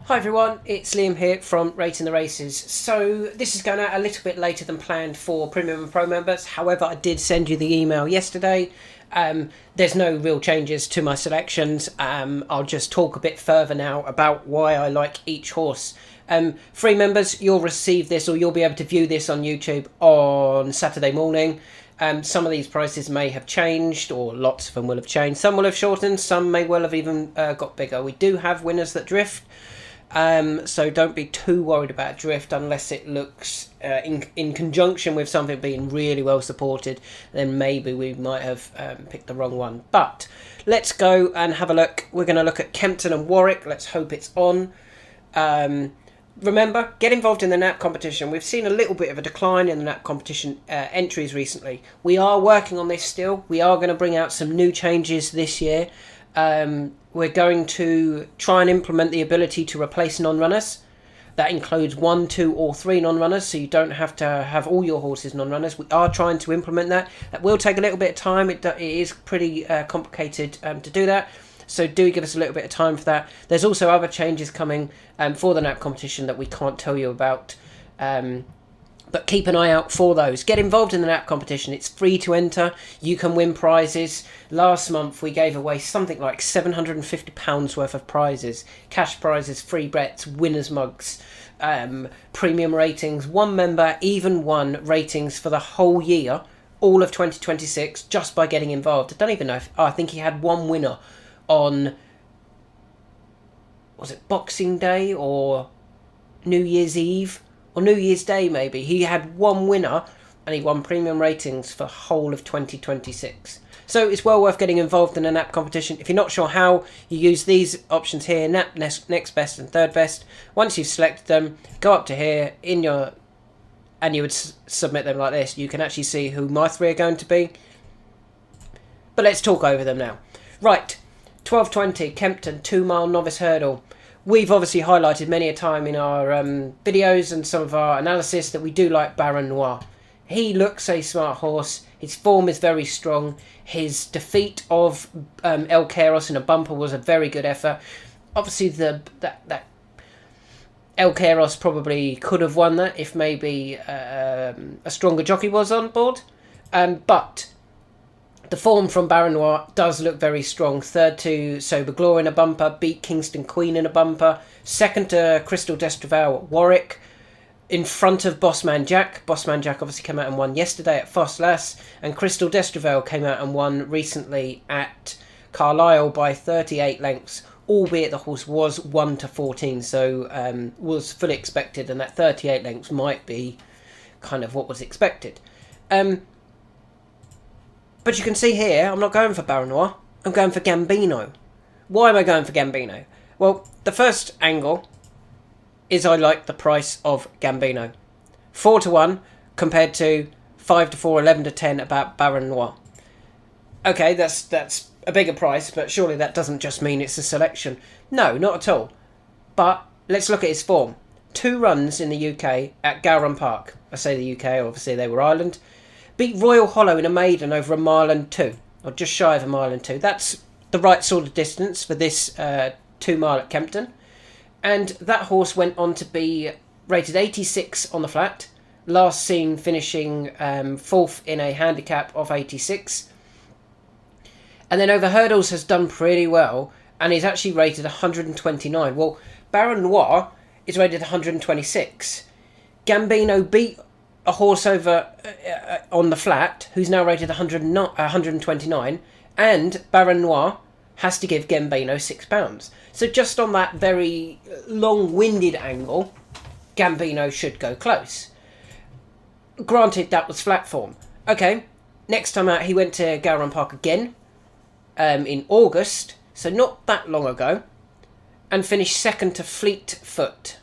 Hi everyone, it's Liam here from Rating the Races. So this is going out a little bit later than planned for Premium and Pro members. However, I did send you the email yesterday. There's no real changes to my selections. I'll just talk a bit further now about why I like each horse. Free members, you'll receive this, or you'll be able to view this on YouTube on Saturday morning. Some of these prices may have changed, or lots of them will have changed. Some will have shortened, some may well have even got bigger. We do have winners that drift. So don't be too worried about drift unless it looks in conjunction with something being really well supported. Then maybe we might have picked the wrong one. But let's go and have a look. We're going to look at Kempton and Warwick. Let's hope it's on. Remember, get involved in the NAP competition. We've seen a little bit of a decline in the NAP competition entries recently. We are working on this still. We are going to bring out some new changes this year. We're going to try and implement the ability to replace non-runners. That includes 1, 2 or 3 non-runners, so you don't have to have all your horses non-runners. We are trying to implement that. That will take a little bit of time. It is pretty complicated to do that, so do give us a little bit of time for that. There's also other changes coming for the NAP competition that we can't tell you about, but keep an eye out for those. Get involved in the NAP competition. It's free to enter. You can win prizes. Last month we gave away something like £750 worth of prizes. Cash prizes, free bets, winners mugs, premium ratings. One member even won ratings for the whole year, all of 2026, just by getting involved. I don't even know if... I think he had one winner on... was it Boxing Day or New Year's Eve? Or New Year's Day, maybe. He had one winner, and he won premium ratings for whole of 2026. So it's well worth getting involved in a NAP competition. If you're not sure how, you use these options here, NAP, next best and third best. Once you've selected them, go up to here, and you would submit them like this. You can actually see who my 3 are going to be. But let's talk over them now. Right, 12:20, Kempton, 2 mile novice hurdle. We've obviously highlighted many a time in our videos and some of our analysis that we do like Baron Noir. He looks a smart horse. His form is very strong. His defeat of El Queiroz in a bumper was a very good effort. Obviously, that El Queiroz probably could have won that if maybe a stronger jockey was on board. But the form from Baron Noir does look very strong. Third to Sober Glory in a bumper, beat Kingston Queen in a bumper. Second to Crystal D'Estrevale at Warwick. In front of Bossman Jack. Bossman Jack obviously came out and won yesterday at Fosslas. And Crystal D'Estrevale came out and won recently at Carlisle by 38 lengths. Albeit the horse was 1 to 14, so was fully expected. And that 38 lengths might be kind of what was expected. But you can see here, I'm not going for Baron Noir. I'm going for Gambino. Why am I going for Gambino? Well, the first angle is I like the price of Gambino. 4 to 1 compared to 5 to 4, 11 to 10 about Baron Noir. Okay, that's a bigger price, but surely that doesn't just mean it's a selection. No, not at all. But let's look at his form. 2 runs in the UK at Gowran Park. I say the UK, obviously they were Ireland. Beat Royal Hollow in a maiden over 1 mile and 2, or just shy of 1 mile and 2. That's the right sort of distance for this 2 mile at Kempton. And that horse went on to be rated 86 on the flat. Last seen finishing 4th in a handicap of 86. And then over hurdles has done pretty well, and is actually rated 129. Well, Baron Noir is rated 126. Gambino beat a horse over on the flat who's now rated 129, and Baron Noir has to give Gambino £6. So just on that very long-winded angle, Gambino should go close. Granted, that was flat form. Okay, next time out he went to Gowran Park again in August, so not that long ago, and finished second to Fleetfoot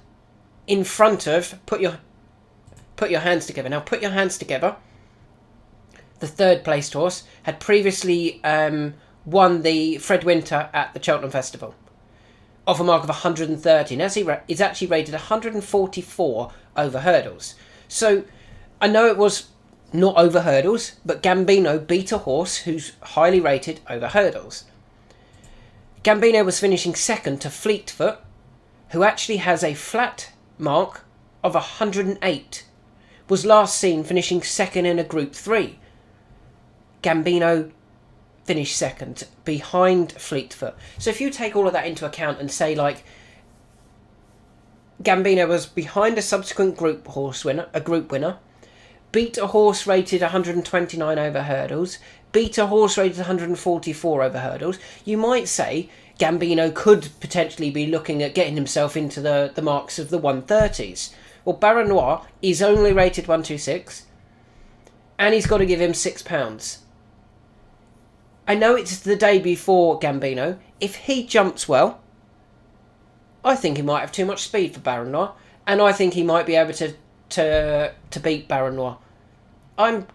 in front of... Put your hands together. Now put your hands together. The third placed horse had previously won the Fred Winter at the Cheltenham Festival off a mark of 130. Now he's actually rated 144 over hurdles. So I know it was not over hurdles, but Gambino beat a horse who's highly rated over hurdles. Gambino was finishing second to Fleetfoot, who actually has a flat mark of 108, was last seen finishing second in a Group 3. Gambino finished second, behind Fleetfoot. So if you take all of that into account and say, like, Gambino was behind a subsequent group winner, beat a horse rated 129 over hurdles, beat a horse rated 144 over hurdles, you might say Gambino could potentially be looking at getting himself into the marks of the 130s. Well, Baron Noir is only rated 126, and he's got to give him £6. I know it's the day before Gambino. If he jumps well, I think he might have too much speed for Baron Noir, and I think he might be able to beat Baron Noir. I'm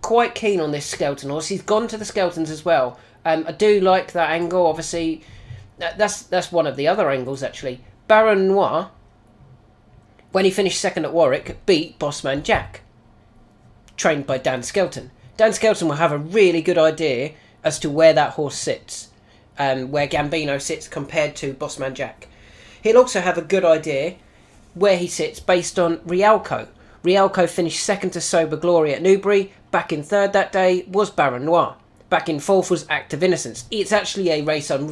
quite keen on this Skelton horse. He's gone to the Skeltons as well. I do like that angle. Obviously, that's one of the other angles, actually. Baron Noir, when he finished second at Warwick, beat Bossman Jack, trained by Dan Skelton. Dan Skelton will have a really good idea as to where that horse sits, where Gambino sits compared to Bossman Jack. He'll also have a good idea where he sits based on Rialco. Rialco finished second to Sober Glory at Newbury. Back in third that day was Baron Noir. Back in fourth was Act of Innocence. It's actually a race I'm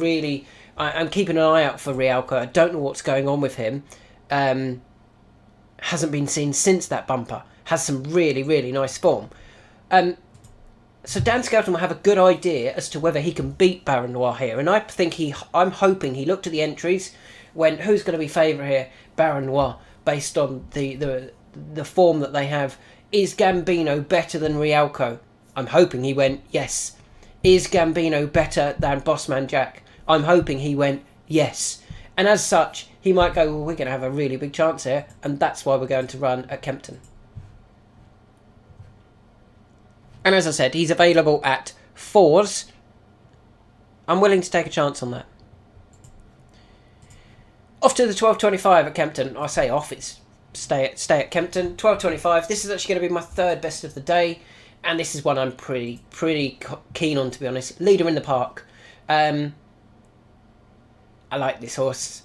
keeping an eye out for Rialco. I don't know what's going on with him. Hasn't been seen since that bumper. Has some really, really nice form. So Dan Skelton will have a good idea as to whether he can beat Baron Noir here. And I'm hoping he looked at the entries, went, who's going to be favourite here? Baron Noir, based on the form that they have. Is Gambino better than Rialco? I'm hoping he went, yes. Is Gambino better than Bossman Jack? I'm hoping he went, yes. And as such, he might go, well, we're going to have a really big chance here, and that's why we're going to run at Kempton. And as I said, he's available at 4s. I'm willing to take a chance on that. Off to the 12.25 at Kempton. I say off, it's stay at Kempton. 12.25. This is actually going to be my third best of the day, and this is one I'm pretty keen on, to be honest. Leader in the Park. I like this horse.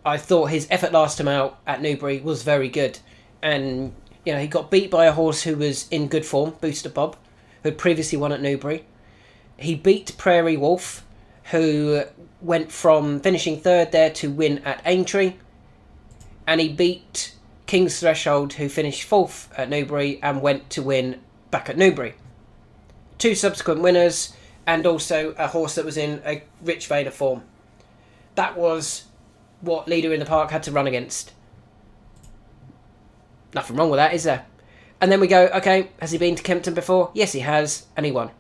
I thought his effort last time out at Newbury was very good, and he got beat by a horse who was in good form, Booster Bob, who had previously won at Newbury. He beat Prairie Wolf, who went from finishing third there to win at Aintree. And he beat King's Threshold, who finished fourth at Newbury and went to win back at Newbury. 2 subsequent winners, and also a horse that was in a rich vein of form. That was what Leader in the Park had to run against. Nothing wrong with that, is there? And then we go, okay, has he been to Kempton before? Yes, he has, and he won.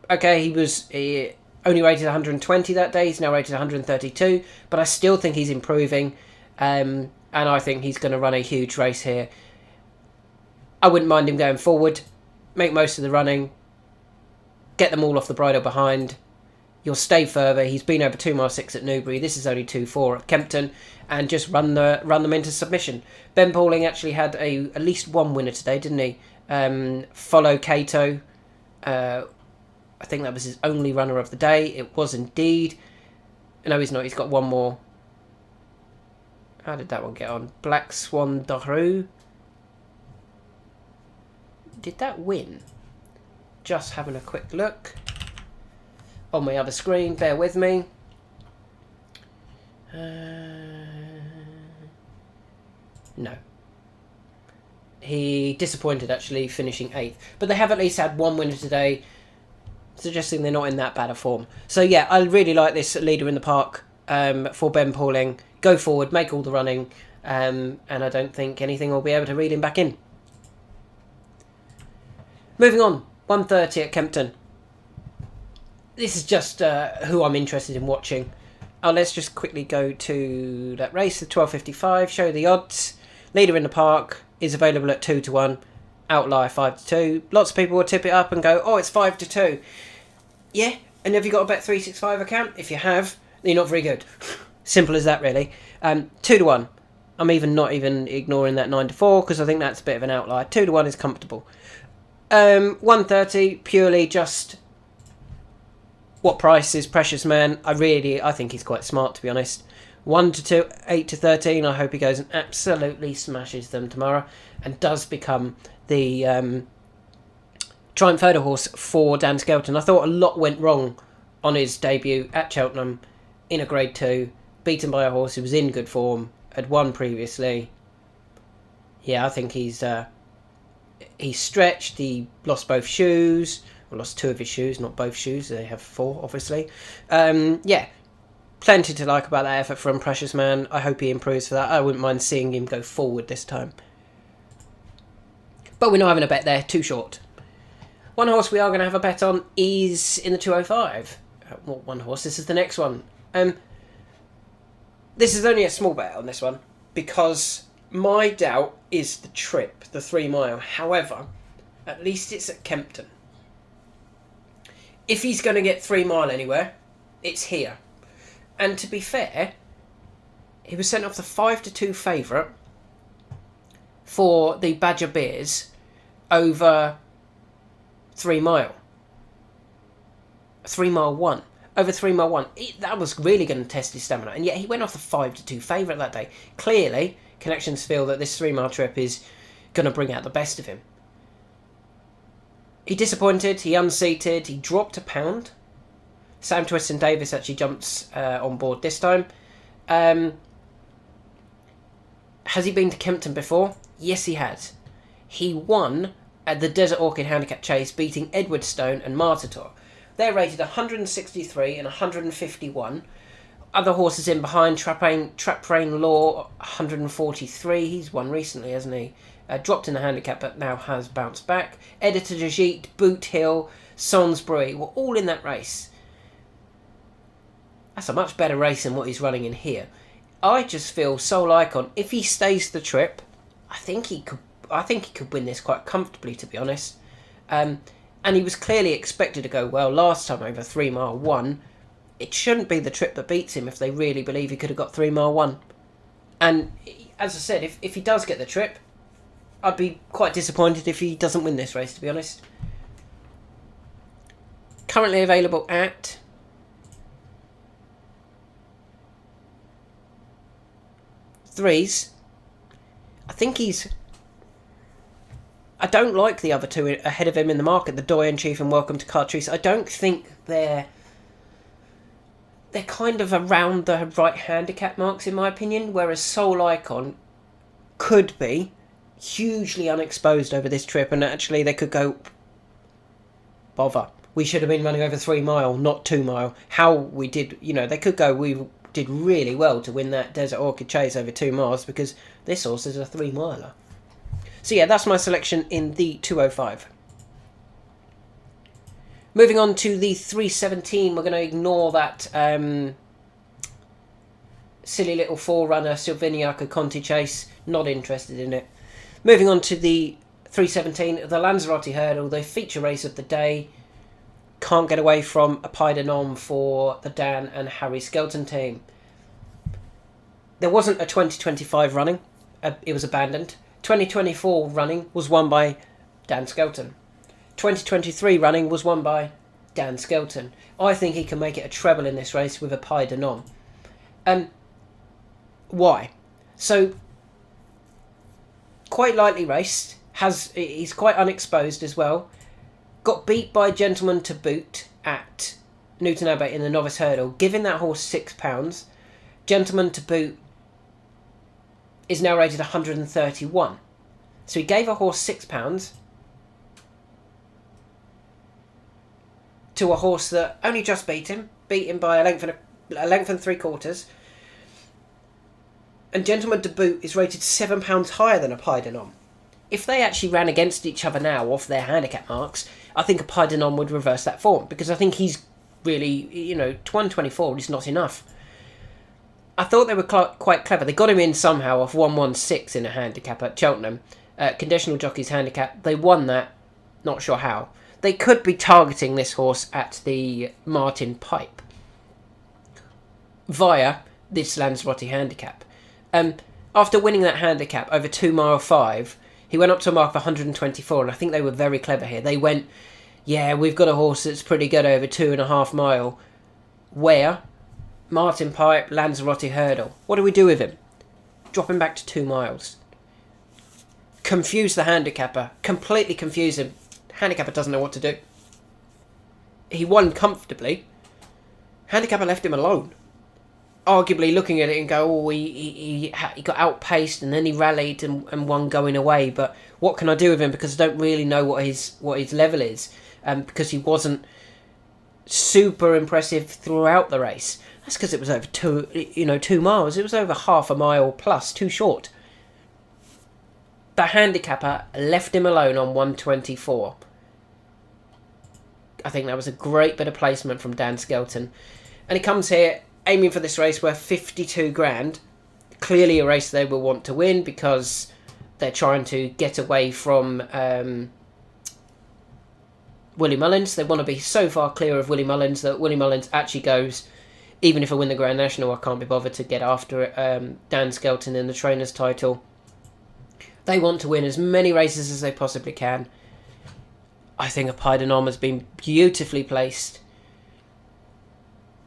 Okay, he only rated 120 that day. He's now rated 132, but I still think he's improving, and I think he's going to run a huge race here. I wouldn't mind him going forward, make most of the running, get them all off the bridle behind. You'll stay further. He's been over 2 mile 6 at Newbury. This is only 2.4 at Kempton, and just run them into submission. Ben Pauling actually had at least one winner today, didn't he? Follow Cato. I think that was his only runner of the day. It was indeed. No, he's not. He's got one more. How did that one get on? Black Swan Daru. Did that win? Just having a quick look on my other screen. Bear with me. No. He disappointed, actually, finishing 8th. But they have at least had one winner today, suggesting they're not in that bad a form. So yeah, I really like this Leader in the Park for Ben Pauling. Go forward, make all the running, and I don't think anything will be able to reel him back in. Moving on, 1:30 at Kempton. This is just who I'm interested in watching. Let's just quickly go to that race, the 12.55, show the odds. Leader in the Park is available at 2-1. Outlier 5-2. Lots of people will tip it up and go, oh, it's 5-2. Yeah, and have you got a Bet365 account? If you have, you're not very good. Simple as that, really. 2-1. I'm not even ignoring that 9-4 because I think that's a bit of an outlier. 2-1 is comfortable. 1:30, purely just what price is Precious Man. I think he's quite smart, to be honest. 1 to 2, 8 to 13. I hope he goes and absolutely smashes them tomorrow and does become the Triumph Photo horse for Dan Skelton. I thought a lot went wrong on his debut at Cheltenham in a Grade 2, beaten by a horse who was in good form, had won previously. Yeah, I think he's stretched. He lost both shoes. Well, lost 2 of his shoes, not both shoes. They have 4, obviously. Yeah, plenty to like about that effort from Precious Man. I hope he improves for that. I wouldn't mind seeing him go forward this time. But we're not having a bet there, too short. One horse we are going to have a bet on is in the 205. Well, one horse, this is the next one. This is only a small bet on this one, because my doubt is the trip, the 3 mile. However, at least it's at Kempton. If he's going to get 3 mile anywhere, it's here. And to be fair, he was sent off the 5 to 2 favourite for the Badger Bears over 3 mile. 3 mile 1. Over 3 mile 1. That was really going to test his stamina. And yet he went off the 5 to 2 favourite that day. Clearly, connections feel that this 3 mile trip is going to bring out the best of him. He disappointed, he unseated, he dropped a pound. Sam Twiston-Davis actually jumps on board this time. Has he been to Kempton before? Yes, he has. He won at the Desert Orchid Handicap Chase, beating Edward Stone and Martator. They're rated 163 and 151. Other horses in behind, Trap Rain Law, 143. He's won recently, hasn't he? Dropped in the handicap, but now has bounced back. Editor Dajit, Boot Hill, Salisbury were all in that race. That's a much better race than what he's running in here. I just feel Soul Icon, if he stays the trip, I think he could win this quite comfortably, to be honest. And he was clearly expected to go well last time over 3 mile 1. It shouldn't be the trip that beats him if they really believe he could have got 3 mile 1. And as I said, if he does get the trip, I'd be quite disappointed if he doesn't win this race, to be honest. Currently available at threes. I think I don't like the other 2 ahead of him in the market, the Doyen Chief and Welcome to Cartrice. I don't think they're kind of around the right handicap marks, in my opinion, whereas Soul Icon could be hugely unexposed over this trip, and actually they could go, bother, we should have been running over 3 mile, not 2 mile. How we did, they could go, we did really well to win that Desert Orchid Chase over 2 miles, because this horse is a 3 miler. So yeah, that's my selection in the 205. Moving on to the 317, we're going to ignore that silly little forerunner Silviniaco Conti Chase. Not interested in it. Moving on to the 317, the Lanzerati Hurdle, the feature race of the day. Can't get away from a Pied de Nom for the Dan and Harry Skelton team. There wasn't a 2025 running. It was abandoned. 2024 running was won by Dan Skelton. 2023 running was won by Dan Skelton. I think he can make it a treble in this race with a Pied de Nom. Why? So, quite lightly raced. He's quite unexposed as well. Got beat by Gentleman to Boot at Newton Abbey in the Novice Hurdle, giving that horse £6. Gentleman to Boot is now rated 131. So he gave a horse £6 to a horse that only just beat him by a length and 3/4. And Gentleman to Boot is rated £7 higher than a Pied de Nom. If they actually ran against each other now off their handicap marks, I think a Pied de Nom would reverse that form, because I think he's really, 124 is not enough. I thought they were quite clever. They got him in somehow off 116 in a handicap at Cheltenham. Conditional Jockey's handicap. They won that. Not sure how. They could be targeting this horse at the Martin Pipe via this Lanzerati handicap. After winning that handicap over 2 mile 5, he went up to a mark of 124, and I think they were very clever here. They went, yeah, we've got a horse that's pretty good over 2.5 mile. Where Martin Pipe, Lanzerati hurdle. What do we do with him? Drop him back to 2 miles. Confuse the handicapper. Completely confuse him. Handicapper doesn't know what to do. He won comfortably. Handicapper left him alone. Arguably looking at it and go, oh, he got outpaced and then he rallied and won going away. But what can I do with him? Because I don't really know what his level is. Because he wasn't super impressive throughout the race. That's because it was over 2 miles. It was over half a mile plus, too short. The handicapper left him alone on 124. I think that was a great bit of placement from Dan Skelton. And he comes here aiming for this race worth 52 grand. Clearly a race they will want to win because they're trying to get away from Willie Mullins. They want to be so far clear of Willie Mullins that Willie Mullins actually goes, even if I win the Grand National, I can't be bothered to get after Dan Skelton in the trainer's title. They want to win as many races as they possibly can. I think a Pertemps has been beautifully placed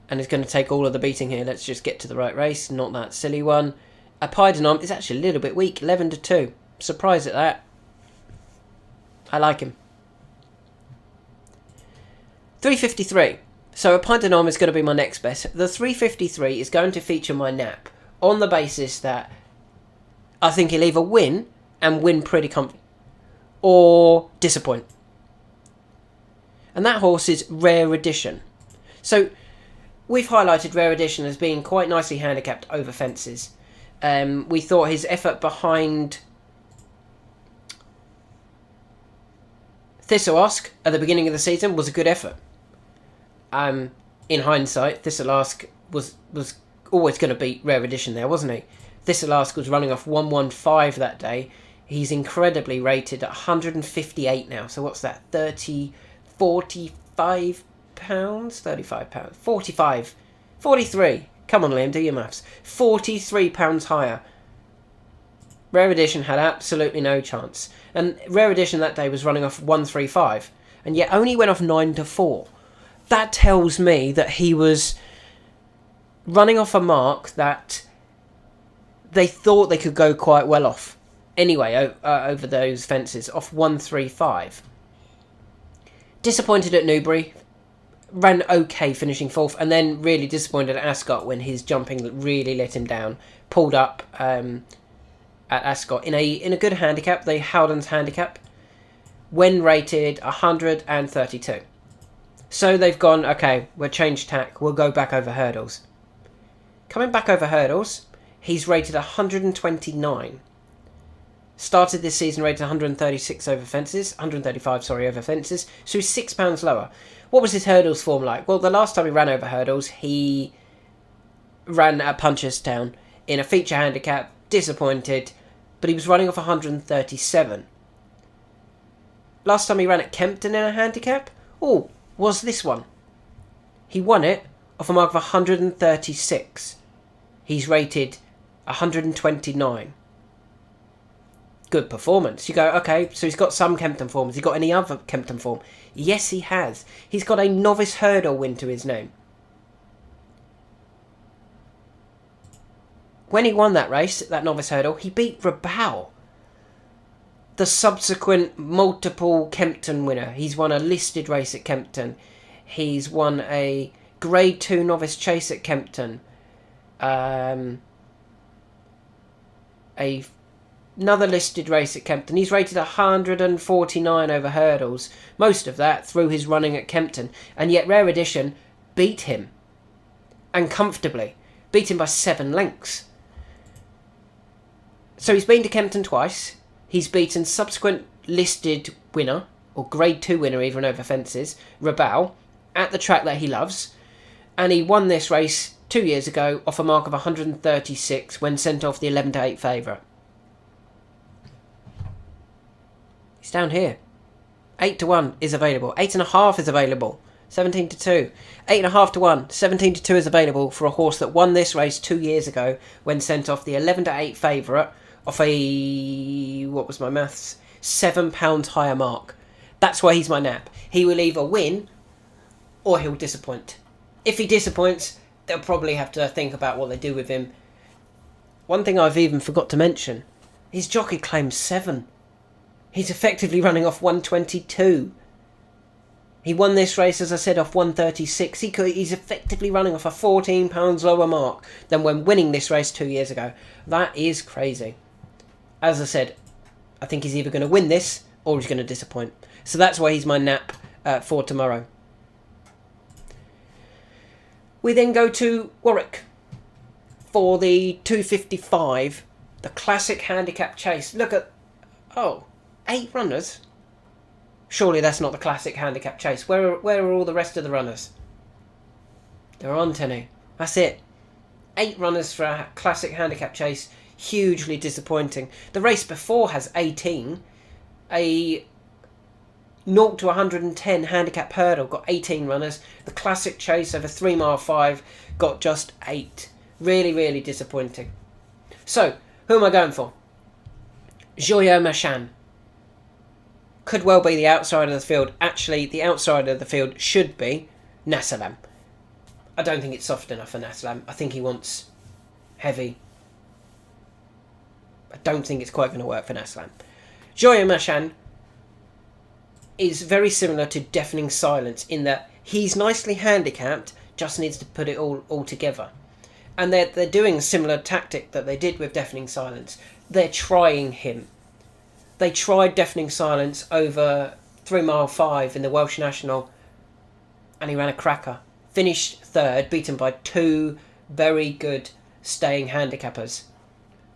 and is going to take all of the beating here. Let's just get to the right race, not that silly one. A Pertemps is actually a little bit weak, 11-2. Surprised at that. I like him. 353. So a Pertemps is going to be my next bet. The 353 is going to feature my nap on the basis that I think he'll either win and win pretty comfy or disappoint. And that horse is Rare Edition. So we've highlighted Rare Edition as being quite nicely handicapped over fences. We thought his effort behind Thistleask at the beginning of the season was a good effort. In hindsight, Thistleask was always going to beat Rare Edition there, wasn't he? Thistleask was running off 115 that day. He's incredibly rated at 158 now. So what's that? 45 pounds? 35 pounds? 45. 43. Come on, Liam, do your maths. 43 pounds higher. Rare Edition had absolutely no chance. And Rare Edition that day was running off 135. And yet only went off 9-4. That tells me that he was running off a mark that they thought they could go quite well off. Anyway, over those fences, off 135. Disappointed at Newbury. Ran okay, finishing 4th. And then really disappointed at Ascot when his jumping really let him down. Pulled up at Ascot in a good handicap, the Howden's handicap. When rated 132. So they've gone, okay, we'll change tack. We'll go back over hurdles. Coming back over hurdles, he's rated 129. Started this season rated 136 over fences. 135, sorry, over fences. So he's £6 lower. What was his hurdles form like? Well, the last time he ran over hurdles, he ran at Punchestown in a feature handicap. Disappointed. But he was running off 137. Last time he ran at Kempton in a handicap? Oh, was this one. He won it off a mark of 136. He's rated 129. Good performance. You go, okay, so he's got some Kempton form. Has he got any other Kempton form? Yes, he has. He's got a Novice hurdle win to his name. When he won that race, that Novice hurdle, he beat Rabaul, the subsequent multiple Kempton winner. He's won a listed race at Kempton. He's won a Grade 2 Novice Chase at Kempton. Another listed race at Kempton. He's rated 149 over hurdles. Most of that through his running at Kempton. And yet Rare Edition beat him. And comfortably. Beat him by 7 lengths. So he's been to Kempton twice. He's beaten subsequent listed winner, or Grade 2 winner even over fences, Rabaul, at the track that he loves. And he won this race 2 years ago off a mark of 136 when sent off the 11-8 favourite. He's down here. 8-1 is available. 8.5 is available. 17-2. 8.5 to 1. 17-2 is available for a horse that won this race 2 years ago when sent off the 11-8 favourite off a, what was my maths? £7 higher mark. That's why he's my nap. He will either win or he'll disappoint. If he disappoints, they'll probably have to think about what they do with him. One thing I've even forgot to mention, his jockey claims 7. He's effectively running off 122. He won this race, as I said, off 136. He's effectively running off a £14 lower mark than when winning this race 2 years ago. That is crazy. As I said, I think he's either going to win this or he's going to disappoint. So that's why he's my nap for tomorrow. We then go to Warwick for the 255, the classic handicap chase. Look at, 8 runners. Surely that's not the classic handicap chase. Where are all the rest of the runners? There aren't any. That's it. 8 runners for a classic handicap chase. Hugely disappointing. The race before has 18. A 0 to 110 handicap hurdle got 18 runners. The classic chase over 3 mile 5 got just 8. Really, really disappointing. So, who am I going for? Joyeux Machan. Could well be the outside of the field. Actually, the outside of the field should be Nassalam. I don't think it's soft enough for Nassalam. I think he wants heavy. I don't think it's quite going to work for Nassalam. Joyeux Machan is very similar to Deafening Silence in that he's nicely handicapped, just needs to put it all together. And they're doing a similar tactic that they did with Deafening Silence. They're trying him. They tried Deafening Silence over 3 mile 5 in the Welsh National, and he ran a cracker. Finished 3rd, beaten by 2 very good staying handicappers.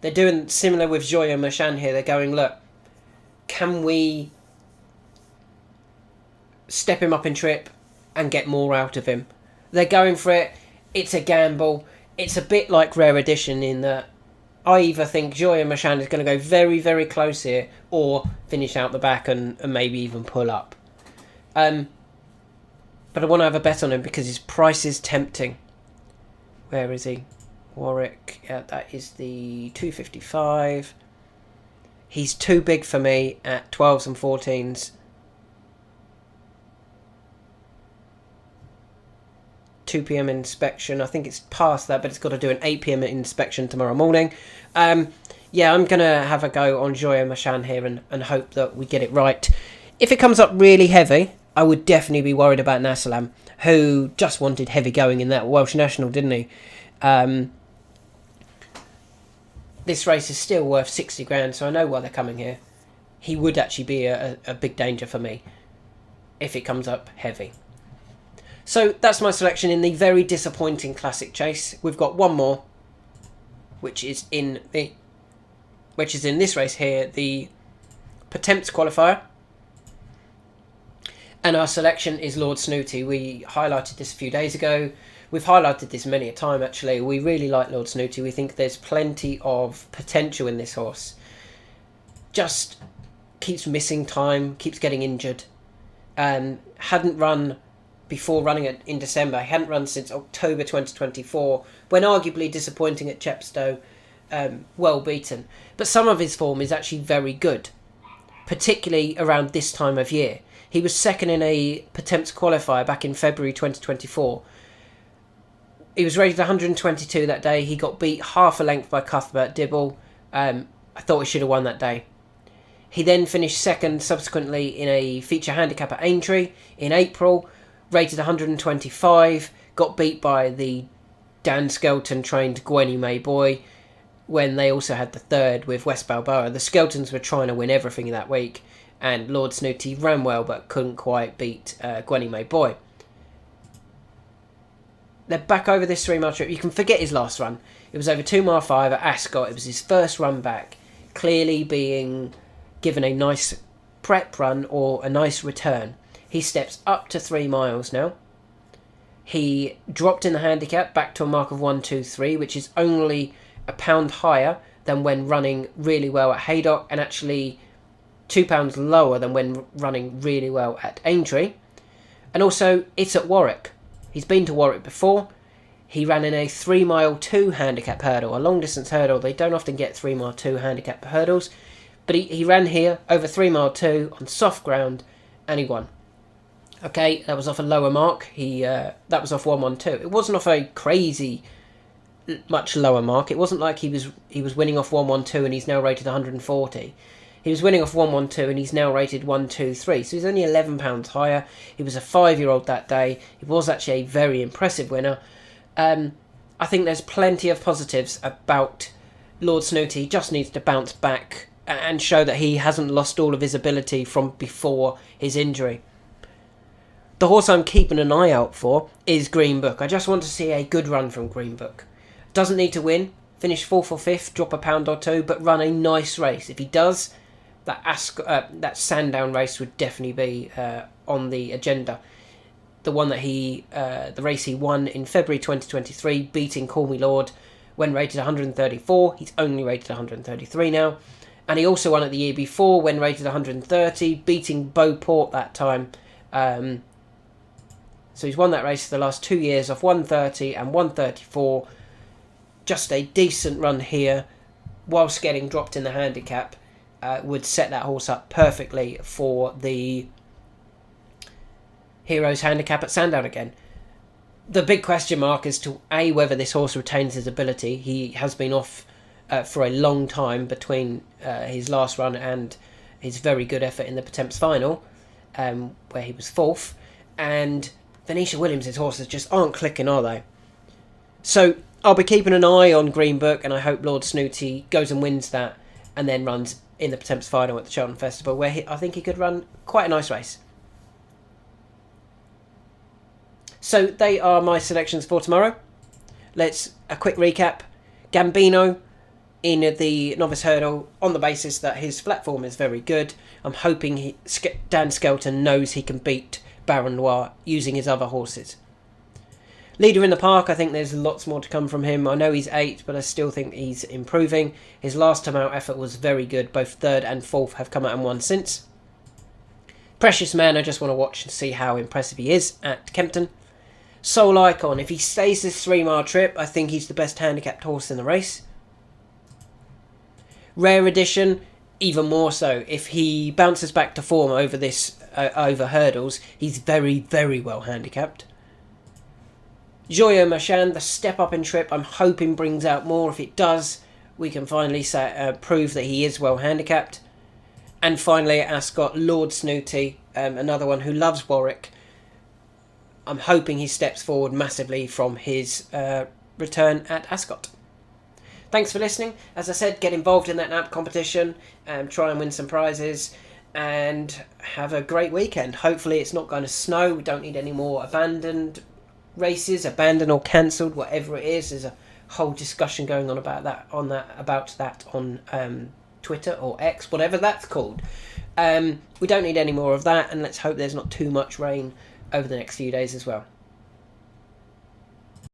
They're doing similar with Joyeux Machan here. They're going, look, can we step him up in trip and get more out of him? They're going for it. It's a gamble. It's a bit like Rare Edition in that I either think Joyeux Machan is going to go very, very close here or finish out the back and maybe even pull up. But I want to have a bet on him because his price is tempting. Where is he? Warwick. Yeah, that is the 255. He's too big for me at 12s and 14s. 2 p.m. inspection. I think it's past that, but it's got to do an 8 p.m. inspection tomorrow morning. Yeah, I'm going to have a go on Joyeux Machan here and hope that we get it right. If it comes up really heavy, I would definitely be worried about Nassalam, who just wanted heavy going in that Welsh National, didn't he? This race is still worth 60 grand, so I know why they're coming here. He would actually be a big danger for me if it comes up heavy. So that's my selection in the very disappointing classic chase. We've got one more, which is in this race here, the Pertemps qualifier. And our selection is Lord Snooty. We highlighted this a few days ago. We've highlighted this many a time, actually. We really like Lord Snooty. We think there's plenty of potential in this horse. Just keeps missing time, keeps getting injured. Hadn't run before running it in December. He hadn't run since October 2024, when arguably disappointing at Chepstow, well beaten. But some of his form is actually very good, particularly around this time of year. He was second in a Pertemps qualifier back in February 2024. He was rated 122 that day. He got beat half a length by Cuthbert Dibble. I thought he should have won that day. He then finished second subsequently in a feature handicap at Aintree in April, rated 125, got beat by the Dan Skelton trained Gwenny May Boy when they also had the third with West Balboa. The Skeltons were trying to win everything that week, and Lord Snooty ran well but couldn't quite beat Gwenny May Boy. They're back over this 3 mile trip. You can forget his last run. It was over 2 mile 5 at Ascot. It was his first run back, clearly being given a nice prep run or a nice return. He steps up to 3 miles now. He dropped in the handicap back to a mark of 123, which is only £1 higher than when running really well at Haydock, and actually £2 lower than when running really well at Aintree. And also, it's at Warwick. He's been to Warwick before. He ran in a 3 mile 2 handicap hurdle, a long distance hurdle. They don't often get 3 mile 2 handicap hurdles, but he ran here over 3 mile 2 on soft ground, and he won. Okay, that was off a lower mark. That was off 112. It wasn't off a crazy much lower mark. It wasn't like he was winning off 112 and he's now rated 140. He was winning off 112 and he's now rated 123. So he's only £11 higher. He was a 5-year-old that day. He was actually a very impressive winner. I think there's plenty of positives about Lord Snooty. He just needs to bounce back and show that he hasn't lost all of his ability from before his injury. The horse I'm keeping an eye out for is Green Book. I just want to see a good run from Green Book. Doesn't need to win, finish 4th or 5th, drop a pound or two, but run a nice race. If he does, that Sandown race would definitely be on the agenda. The one that the race he won in February 2023, beating Call Me Lord, when rated 134. He's only rated 133 now. And he also won at the year before, when rated 130, beating Beauport that time. So he's won that race for the last 2 years off 130 and 134. Just a decent run here, whilst getting dropped in the handicap, would set that horse up perfectly for the Heroes Handicap at Sandown again. The big question mark is to whether this horse retains his ability. He has been off for a long time between his last run and his very good effort in the Pertemps final, where he was 4th. And Venetia Williams' horses just aren't clicking, are they? So I'll be keeping an eye on Green Book, and I hope Lord Snooty goes and wins that and then runs in the Pertemps final at the Cheltenham Festival, where I think he could run quite a nice race. So they are my selections for tomorrow. A quick recap. Gambino in the Novice Hurdle, on the basis that his flat form is very good. I'm hoping Dan Skelton knows he can beat Baron Noir using his other horses. Leader in the Park, I think there's lots more to come from him. I know he's 8, but I still think he's improving. His last time out effort was very good. Both 3rd and 4th have come out and won since. Precious Man, I just want to watch and see how impressive he is at Kempton. Soul Icon, if he stays this 3-mile trip, I think he's the best handicapped horse in the race. Rare Edition, even more so. If he bounces back to form over over hurdles, he's very, very well handicapped. Joyo Machan, the step up in trip, I'm hoping brings out more. If it does, we can finally prove that he is well handicapped. And finally at Ascot, Lord Snooty, another one who loves Warwick. I'm hoping he steps forward massively from his return at Ascot. Thanks for listening. As I said, get involved in that NAP competition and try and win some prizes, and have a great weekend. Hopefully it's not going to snow. We don't need any more abandoned races, abandoned or cancelled, whatever it is. There's a whole discussion going on about that on Twitter or X, whatever that's called. We don't need any more of that, and let's hope there's not too much rain over the next few days as well.